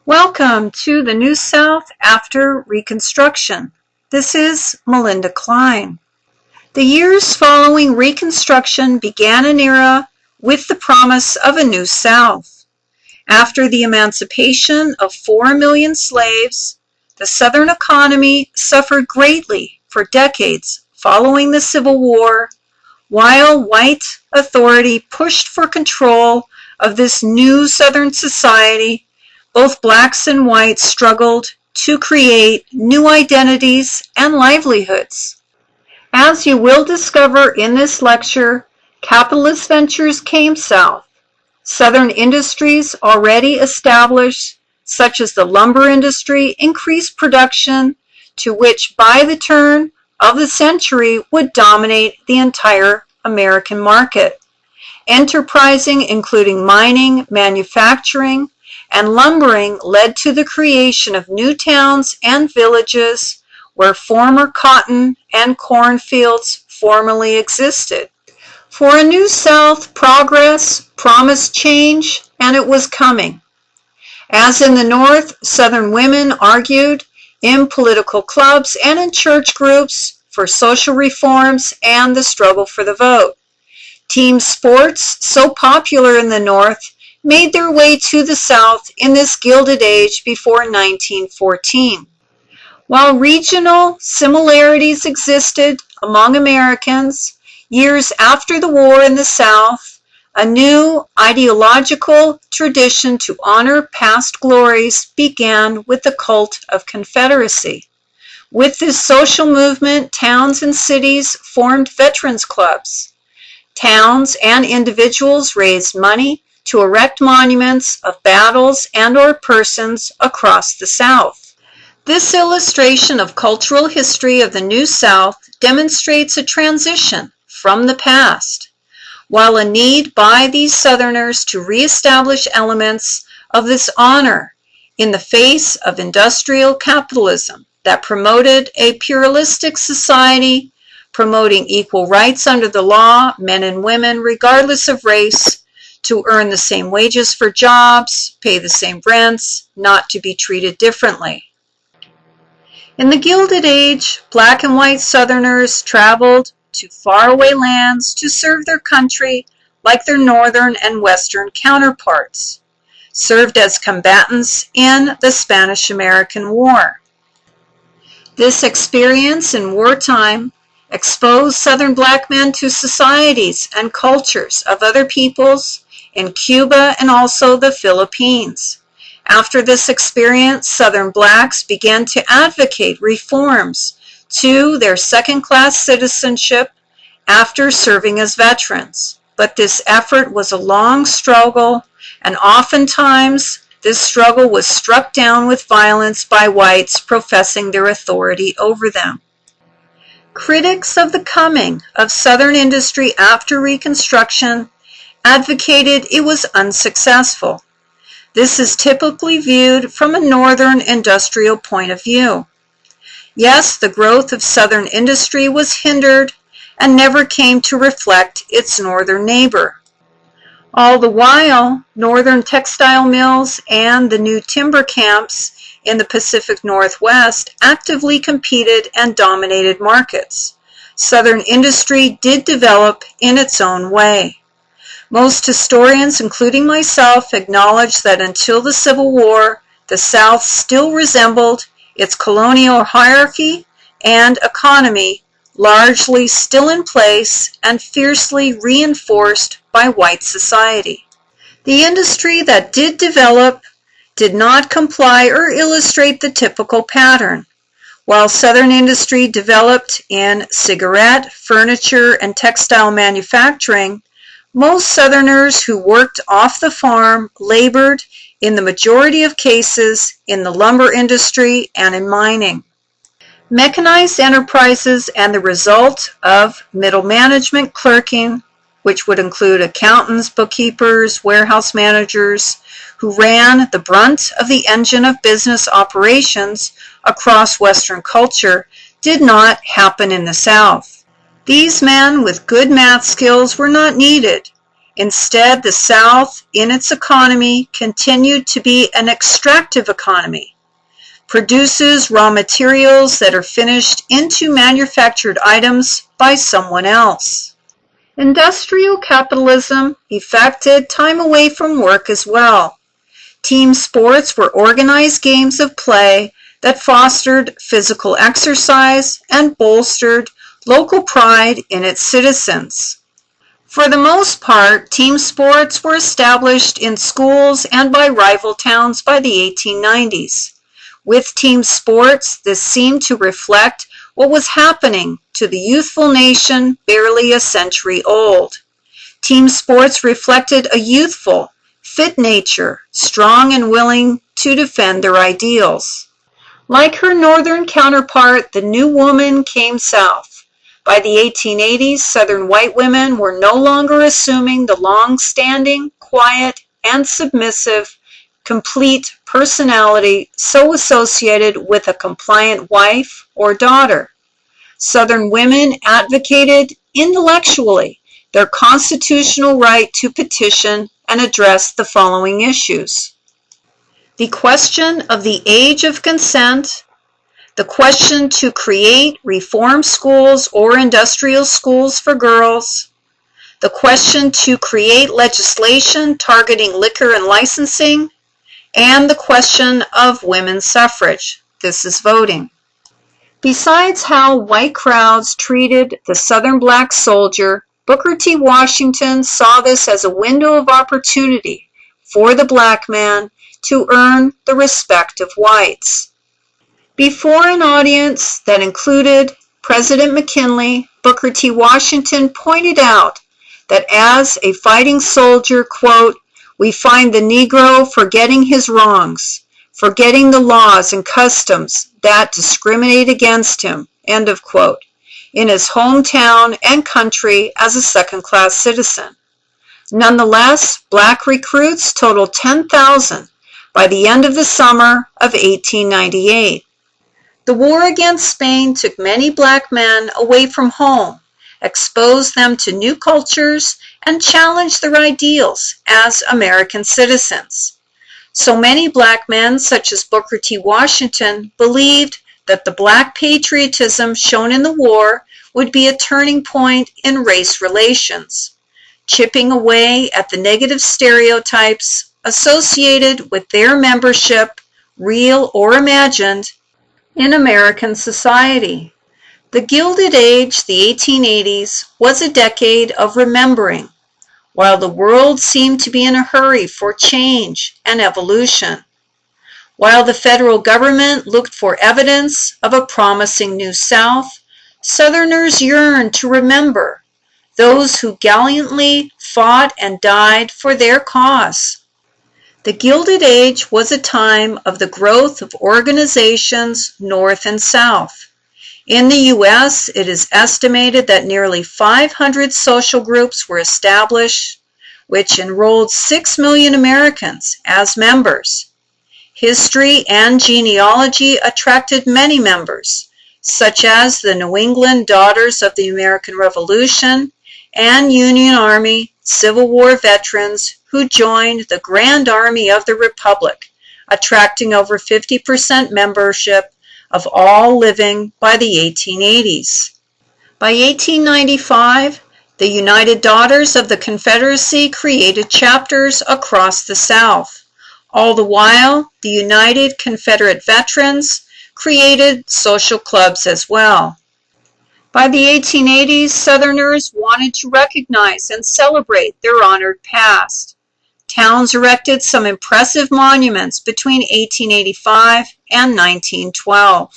Welcome to the New South after Reconstruction. This is Melinda Klein. The years following Reconstruction began an era with the promise of a New South. After the emancipation of 4 million slaves, the Southern economy suffered greatly for decades following the Civil War, while white authority pushed for control of this new Southern society. Both blacks and whites struggled to create new identities and livelihoods. As you will discover in this lecture, capitalist ventures came south. Southern industries already established, such as the lumber industry, increased production to which by the turn of the century would dominate the entire American market. Enterprising, including mining, manufacturing, and lumbering, led to the creation of new towns and villages where former cotton and corn fields formerly existed. For a New South, progress promised change, and it was coming. As in the North, Southern women argued in political clubs and in church groups for social reforms and the struggle for the vote. Team sports, so popular in the North, made their way to the South in this Gilded Age before 1914. While regional similarities existed among Americans, years after the war in the South, a new ideological tradition to honor past glories began with the cult of Confederacy. With this social movement, towns and cities formed veterans clubs. Towns and individuals raised money to erect monuments of battles and/or persons across the South. This illustration of cultural history of the New South demonstrates a transition from the past, while a need by these Southerners to reestablish elements of this honor in the face of industrial capitalism that promoted a pluralistic society, promoting equal rights under the law, men and women, regardless of race, to earn the same wages for jobs, pay the same rents, not to be treated differently. In the Gilded Age, black and white Southerners traveled to faraway lands to serve their country like their northern and western counterparts, served as combatants in the Spanish-American War. This experience in wartime exposed Southern black men to societies and cultures of other peoples in Cuba and also the Philippines. After this experience, Southern blacks began to advocate reforms to their second-class citizenship after serving as veterans. But this effort was a long struggle, and oftentimes this struggle was struck down with violence by whites professing their authority over them. Critics of the coming of Southern industry after Reconstruction advocated it was unsuccessful. This is typically viewed from a Northern industrial point of view. Yes, the growth of Southern industry was hindered and never came to reflect its Northern neighbor. All the while, Northern textile mills and the new timber camps in the Pacific Northwest actively competed and dominated markets. Southern industry did develop in its own way. Most historians, including myself, acknowledge that until the Civil War, the South still resembled its colonial hierarchy and economy, largely still in place and fiercely reinforced by white society. The industry that did develop did not comply or illustrate the typical pattern. While Southern industry developed in cigarette, furniture, and textile manufacturing, most Southerners who worked off the farm labored, in the majority of cases, in the lumber industry and in mining. Mechanized enterprises and the result of middle management clerking, which would include accountants, bookkeepers, warehouse managers, who ran the brunt of the engine of business operations across Western culture, did not happen in the South. These men with good math skills were not needed. Instead, the South, in its economy, continued to be an extractive economy, produces raw materials that are finished into manufactured items by someone else. Industrial capitalism effected time away from work as well. Team sports were organized games of play that fostered physical exercise and bolstered local pride in its citizens. For the most part, team sports were established in schools and by rival towns by the 1890s. With team sports, this seemed to reflect what was happening to the youthful nation barely a century old. Team sports reflected a youthful, fit nature, strong and willing to defend their ideals. Like her northern counterpart, the new woman came south. By the 1880s, Southern white women were no longer assuming the long-standing, quiet, and submissive, complete personality so associated with a compliant wife or daughter. Southern women advocated intellectually their constitutional right to petition and address the following issues: the question of the age of consent, the question to create reform schools or industrial schools for girls, the question to create legislation targeting liquor and licensing, and the question of women's suffrage. This is voting. Besides how white crowds treated the Southern black soldier, Booker T. Washington saw this as a window of opportunity for the black man to earn the respect of whites. Before an audience that included President McKinley, Booker T. Washington pointed out that as a fighting soldier, quote, "we find the Negro forgetting his wrongs, forgetting the laws and customs that discriminate against him," end of quote, in his hometown and country as a second-class citizen. Nonetheless, black recruits totaled 10,000 by the end of the summer of 1898. The war against Spain took many black men away from home, exposed them to new cultures, and challenged their ideals as American citizens. So many black men, such as Booker T. Washington, believed that the black patriotism shown in the war would be a turning point in race relations, chipping away at the negative stereotypes associated with their membership, real or imagined, in American society. The Gilded Age, the 1880s, was a decade of remembering, while the world seemed to be in a hurry for change and evolution. While the federal government looked for evidence of a promising new South, Southerners yearned to remember those who gallantly fought and died for their cause. The Gilded Age was a time of the growth of organizations north and south. In the U.S., it is estimated that nearly 500 social groups were established, which enrolled 6 million Americans as members. History and genealogy attracted many members, such as the New England Daughters of the American Revolution and Union Army Civil War veterans who joined the Grand Army of the Republic, attracting over 50% membership of all living by the 1880s. By 1895, the United Daughters of the Confederacy created chapters across the South. All the while, the United Confederate Veterans created social clubs as well. By the 1880s, Southerners wanted to recognize and celebrate their honored past. Towns erected some impressive monuments between 1885 and 1912.